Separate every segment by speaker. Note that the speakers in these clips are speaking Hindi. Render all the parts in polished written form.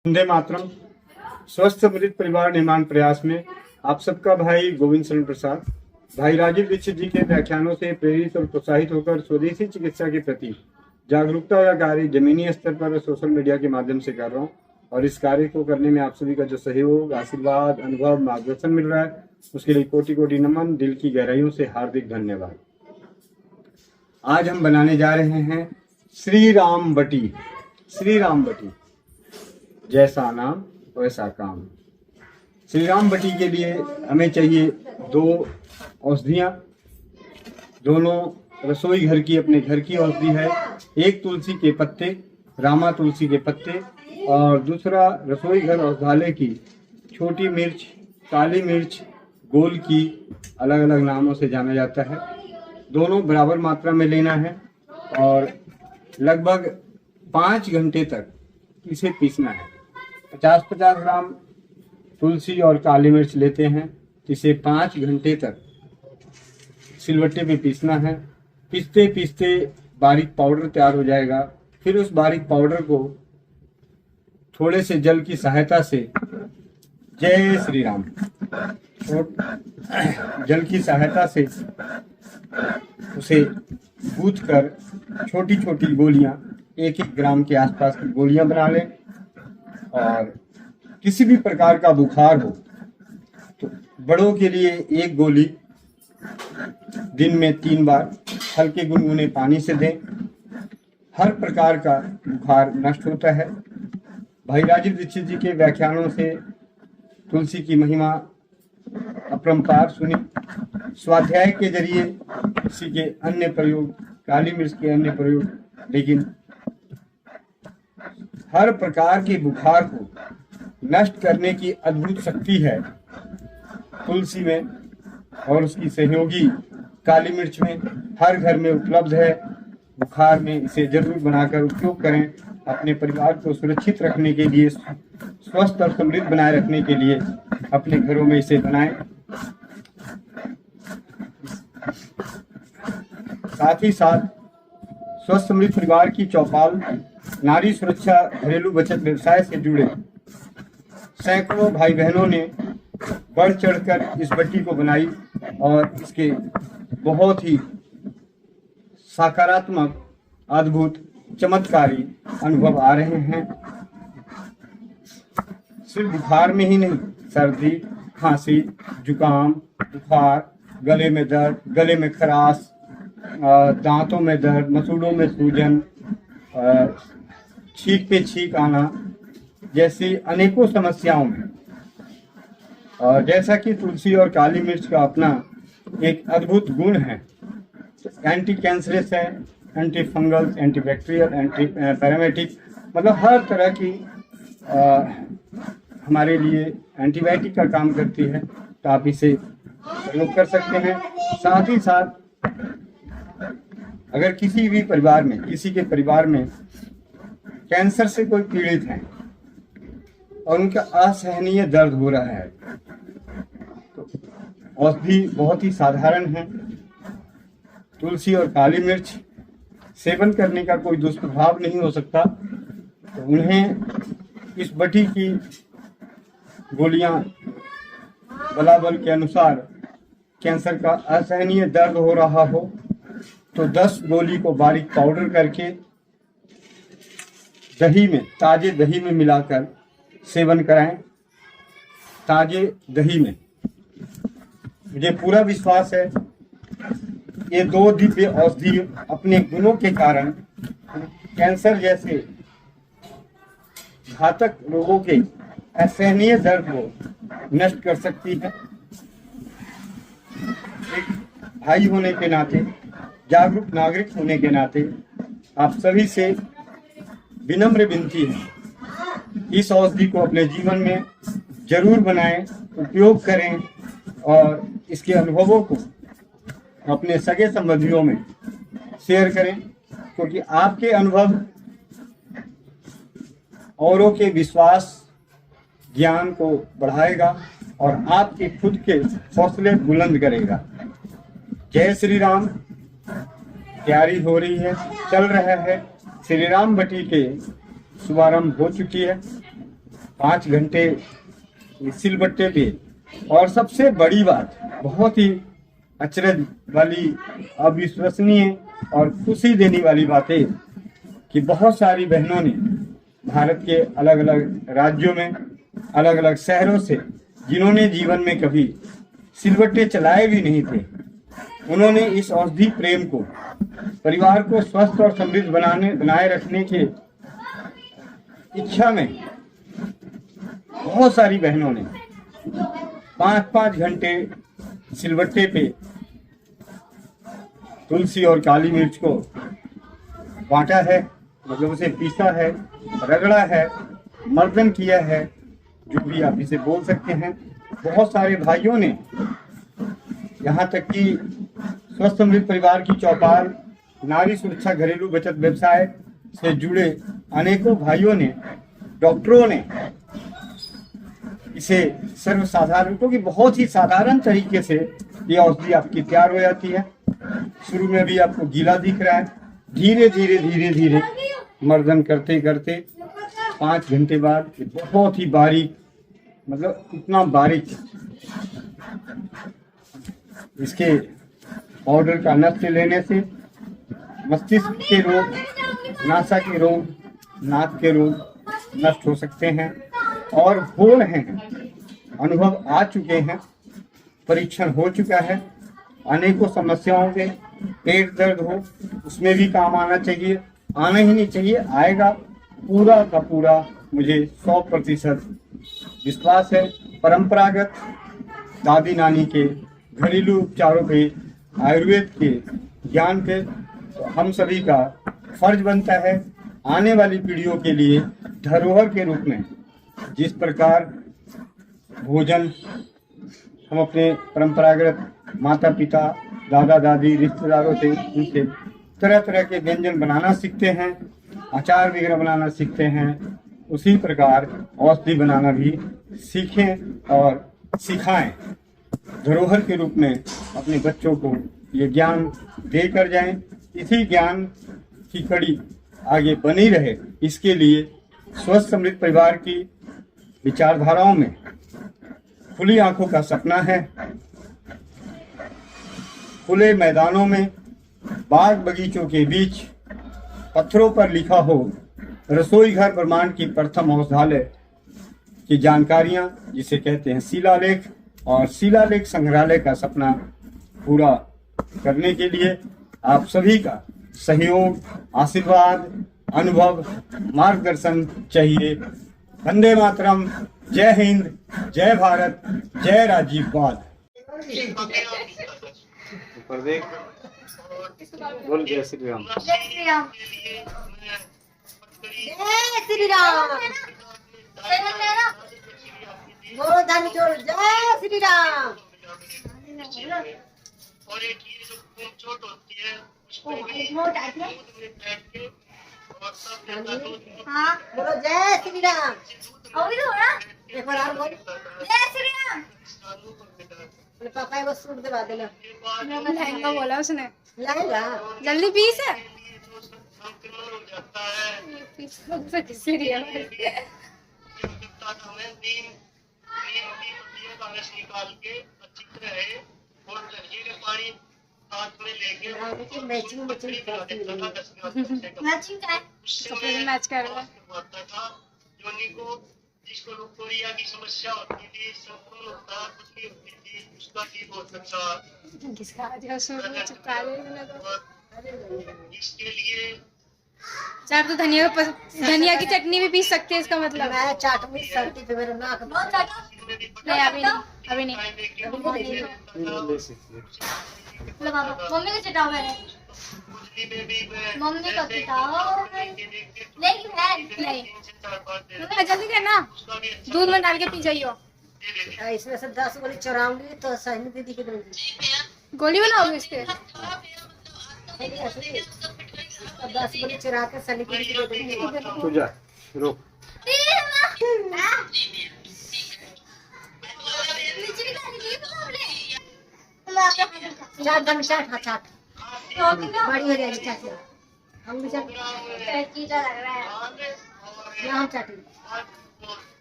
Speaker 1: वंदे मातरम। स्वस्थ समृद्ध परिवार निर्माण प्रयास में आप सबका भाई गोविंद शरण प्रसाद भाई राजीव दीक्षित जी के व्याख्यानों से प्रेरित और प्रोत्साहित होकर स्वदेशी चिकित्सा के प्रति जागरूकता का कार्य जमीनी स्तर पर सोशल मीडिया के माध्यम से कर रहा हूँ। और इस कार्य को करने में आप सभी का जो सहयोग, आशीर्वाद, अनुभव, मार्गदर्शन मिल रहा है, उसके लिए कोटि कोटि नमन, दिल की गहराइयों से हार्दिक धन्यवाद। आज हम बनाने जा रहे हैं श्री राम बटी। श्री राम बटी, जैसा नाम वैसा काम। श्री राम बटी के लिए हमें चाहिए 2 औषधियाँ। दोनों रसोई घर की, अपने घर की औषधि है। एक तुलसी के पत्ते, रामा तुलसी के पत्ते, और दूसरा रसोई घर औषधालय की छोटी मिर्च, काली मिर्च, गोल की, अलग अलग नामों से जाना जाता है। दोनों बराबर मात्रा में लेना है और लगभग 5 घंटे तक इसे पीसना है। 50-50 ग्राम तुलसी और काली मिर्च लेते हैं, इसे 5 घंटे तक सिलबट्टे पे पीसना है। पीसते पीसते बारीक पाउडर तैयार हो जाएगा। फिर उस बारीक पाउडर को थोड़े से जल की सहायता से, जय श्री राम, जल की सहायता से उसे गूंथ कर छोटी छोटी गोलियां, 1-1 ग्राम के आसपास की गोलियां बना लें। और किसी भी प्रकार का बुखार हो तो बड़ों के लिए 1 गोली दिन में 3 बार हल्के गुनगुने पानी से दें। हर प्रकार का बुखार नष्ट होता है। भाई राजीव दीक्षित जी के व्याख्यानों से तुलसी की महिमा अपरंपार सुनी। स्वाध्याय के जरिए तुलसी के अन्य प्रयोग, काली मिर्च के अन्य प्रयोग, लेकिन हर प्रकार के बुखार को नष्ट करने की अद्भुत शक्ति है तुलसी में, और उसकी सहयोगी काली मिर्च में। हर घर में उपलब्ध है। बुखार में इसे जरूर बनाकर उपयोग करें। अपने परिवार को सुरक्षित रखने के लिए, स्वस्थ और समृद्ध बनाए रखने के लिए अपने घरों में इसे बनाएं। साथ ही साथ स्वस्थ समृद्ध परिवार की चौपाल, नारी सुरक्षा, घरेलू बचत व्यवसाय से जुड़े सैकड़ों भाई बहनों ने बढ़ चढ़कर इस बट्टी को बनाई और इसके बहुत ही सकारात्मक, अद्भुत, चमत्कारी अनुभव आ रहे हैं। सिर्फ बुखार में ही नहीं, सर्दी, खांसी, जुकाम, बुखार, गले में दर्द, गले में खराश, दांतों में दर्द, मसूड़ों में सूजन, छींक पे छींक आना, जैसी अनेकों समस्याओं में। और जैसा कि तुलसी और काली मिर्च का अपना एक अद्भुत गुण है, एंटी कैंसरस है, anti fungal, anti bacterial, anti paramedic, मतलब हर तरह की हमारे लिए एंटीबायोटिक का काम करती है। तो आप इसे प्रयोग कर सकते हैं। साथ ही साथ अगर किसी भी परिवार में, किसी के परिवार में कैंसर से कोई पीड़ित है और उनका असहनीय दर्द हो रहा है, तो औषधि बहुत ही साधारण है। तुलसी और काली मिर्च सेवन करने का कोई दुष्प्रभाव नहीं हो सकता। तो उन्हें इस बटी की गोलियां बलाबल के अनुसार, कैंसर का असहनीय दर्द हो रहा हो तो 10 गोली को बारीक पाउडर करके दही में, ताजे दही में मिलाकर सेवन कराएं। ताजे दही में। मुझे पूरा विश्वास है ये 2 दिव्य औषधि अपने गुणों के कारण कैंसर जैसे घातक रोगों के असहनीय दर्द को नष्ट कर सकती है। एक भाई होने के नाते, जागरूक नागरिक होने के नाते आप सभी से विनम्र विनती है, इस औषधि को अपने जीवन में जरूर बनाएं, उपयोग करें और इसके अनुभवों को अपने सगे संबंधियों में शेयर करें, क्योंकि आपके अनुभव औरों के विश्वास, ज्ञान को बढ़ाएगा और आपके खुद के हौसले बुलंद करेगा। जय श्री राम। तैयारी हो रही है, चल रहा है। श्री राम बटी के शुभारंभ हो चुकी है। 5 घंटे सिलबट्टे पे। और सबसे बड़ी बात, बहुत ही अचरज वाली, अविश्वसनीय और खुशी देने वाली बात है कि बहुत सारी बहनों ने भारत के अलग अलग राज्यों में, अलग अलग शहरों से, जिन्होंने जीवन में कभी सिलबट्टे चलाए भी नहीं थे, उन्होंने इस औषधि प्रेम को, परिवार को स्वस्थ और समृद्ध बनाए रखने के इच्छा में बहुत सारी बहनों ने 5-5 घंटे सिलबट्टे पे तुलसी और काली मिर्च को बांटा है, मतलब उसे पीसा है, रगड़ा है, मर्दन किया है, जो भी आप इसे बोल सकते हैं। बहुत सारे भाइयों ने, यहाँ तक कि स्वस्थ समृद्ध परिवार की चौपाल, नारी सुरक्षा घरेलू बचत व्यवसाय से जुड़े अनेकों भाइयों ने, डॉक्टरों ने इसे सर्वसाधारण, क्योंकि बहुत ही साधारण तरीके से ये औषधि आपकी तैयार हो जाती है। शुरू में भी आपको गीला दिख रहा है, धीरे धीरे धीरे धीरे मर्दन करते करते 5 घंटे बाद बहुत ही बारीक, मतलब इतना बारीक इसके पाउडर का नष्ट लेने से मस्तिष्क के रोग, नासा के रोग, नाक के रोग नष्ट हो सकते हैं और हो रहे हैं। अनुभव आ चुके हैं, परीक्षण हो चुका है। अनेकों समस्याओं के, पेट दर्द हो उसमें भी काम आना चाहिए, आना ही नहीं चाहिए, आएगा पूरा का पूरा, मुझे 100% विश्वास है। परंपरागत दादी नानी के घरेलू उपचारों पे, आयुर्वेद के ज्ञान पे हम सभी का फर्ज बनता है आने वाली पीढ़ियों के लिए धरोहर के रूप में जिस प्रकार भोजन हम अपने परंपरागत माता पिता, दादा दादी, रिश्तेदारों से, उनसे तरह तरह के व्यंजन बनाना सीखते हैं, अचार वगैरह बनाना सीखते हैं, उसी प्रकार औषधि बनाना भी सीखें और सिखाएं। धरोहर के रूप में अपने बच्चों को ये ज्ञान देकर जाएं। इसी ज्ञान की कड़ी आगे बनी रहे, इसके लिए स्वस्थ समृद्ध परिवार की विचारधाराओं में खुली आंखों का सपना है। खुले मैदानों में, बाग बगीचों के बीच, पत्थरों पर लिखा हो रसोई घर ब्रह्मांड की प्रथम औषधालय की जानकारियां, जिसे कहते हैं शिलालेख, और शिलालेख संग्रहालय का सपना पूरा करने के लिए आप सभी का सहयोग, आशीर्वाद, अनुभव, मार्गदर्शन चाहिए। वंदे मातरम, जय हिंद, जय भारत, जय राजीववाद। ऊपर देख, बोल जय श्री राम।
Speaker 2: जय श्री राम। जय श्री राम। बोलो धन जोड़, जय श्री राम।
Speaker 3: और एक ये जो खून चोट होती है
Speaker 2: हाँ बोलो जय श्री राम। एक बार और बोल, जय श्री राम। अपने पापा को सूट दिला देना।
Speaker 4: लहंगा बोला उसने,
Speaker 2: लहंगा
Speaker 4: जल्दी पीस है।
Speaker 3: संक्रमण हो जाता है। हमें नीम की पत्तियों का रस निकाल के अच्छी तरह है और दही का पानी हाथ में लेके
Speaker 2: मैचिंग
Speaker 4: मैच कर रहा है।
Speaker 3: था जोनी को, जिसको लुकोरिया की समस्या होती थी, संक्रमण होता कुछ भी होती थी, उसका भी बहुत अच्छा
Speaker 4: किसका आज शुरू में चिपका देना। तो
Speaker 3: इसके लिए
Speaker 4: चार तो धनिया की चटनी भी पीस सकते हैं, इसका मतलब।
Speaker 2: मैं चाट में सर्दी पे मेरा नाक
Speaker 4: नहीं अभी नहीं, अभी नहीं।
Speaker 5: मम्मी को चिटाओ, मैंने मम्मी को चिटाओ। नहीं
Speaker 4: जल्दी करना, दूध में डाल के पी जाइयो।
Speaker 2: इसमें से 10 गोली चुराऊंगी तो सहनी दीदी की दूंगी।
Speaker 4: गोली बनाओगे इसके?
Speaker 2: 10 गोली चुरा के सनी की दे देंगे।
Speaker 1: तू जा, रुक।
Speaker 5: चाट
Speaker 2: चाट चाट, हाँ चाट बड़ी हो जाएगी चाट। हम भी चाट,
Speaker 5: लग रहा है।
Speaker 2: हम चाटेंगे।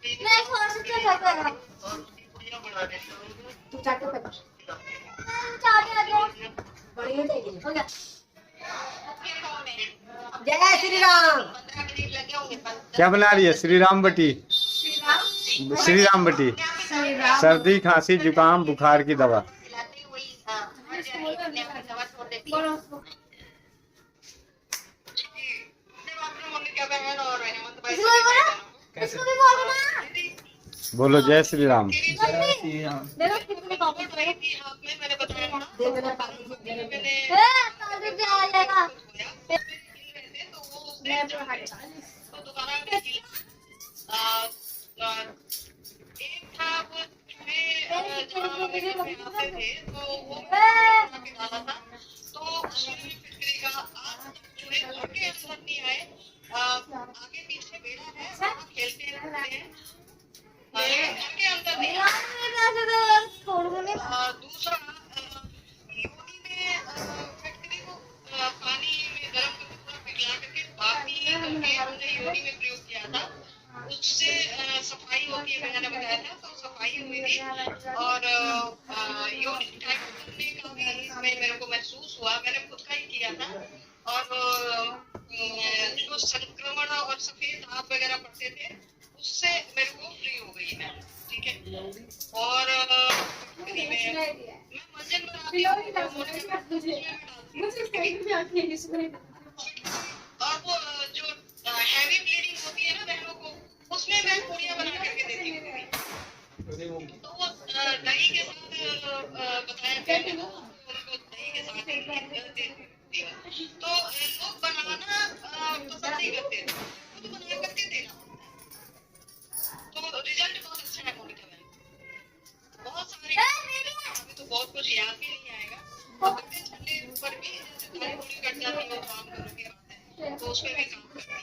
Speaker 5: नहीं थोड़ा सा चाटा है
Speaker 3: और उसकी गुड़िया बना देता हूँ।
Speaker 2: तू चाटो पे
Speaker 5: चाटा दो
Speaker 2: बड़ी हो जाएगी।
Speaker 5: हो गया
Speaker 2: जय श्री राम।
Speaker 1: क्या बना रही है? श्री राम बटी। श्री राम बटी। सर्दी खांसी जुकाम बुखार की दवा।
Speaker 5: इसको भी बोलो इसको भी बोलो ना
Speaker 1: बोलो जय श्री राम।
Speaker 5: देखो कितने पापड़ पड़े
Speaker 3: मैंने बताया ना,
Speaker 2: दे देना पानी दे देना।
Speaker 5: ताज़े से आ जाएगा
Speaker 3: मैं तो दोबारा एक था वो चूहे जहाँ आते थे तो वो डाला था तो उसमें फिटकरी का आज चूहे घर के अंदर नहीं आए, आगे पीछे बेड़ा है वहाँ खेलते रहते हैं, घर के अंदर नहीं आए। दूसरा योनी में फिटकरी को पानी में गर्म करके पूरा पिघला करके बाकी करके हमने योनी में प्रयोग किया था, उससे सफाई होती है, मैंने बताया था तो सफाई हुई थी और योनि टाइप करने का भी इसमें मेरे को महसूस हुआ, मैंने खुद का ही किया था और जो संक्रमण और सफेद दाग वगैरह पड़ते थे उससे मेरे को फ्री हो गई मैं, ठीक है। और मैं मंजन बनाती हूँ और वो जो हैवी ब्लीडिंग होती है ना बहनों को उसमें मैं पूड़ियाँ बना करके देती हूँ, तो वो दही के साथ बताया गया है उनको दही के साथ देती हूँ, तो लोग बनाना पसंद नहीं करते, खुद बना करके देना तो रिजल्ट बहुत अच्छा है मोनिका मैम। बहुत सारे अभी तो बहुत कुछ याद भी नहीं आएगा, ठंडे पर भी जैसे थोड़ी कट जाती है वो काम करके तो उसमें भी काम करती है।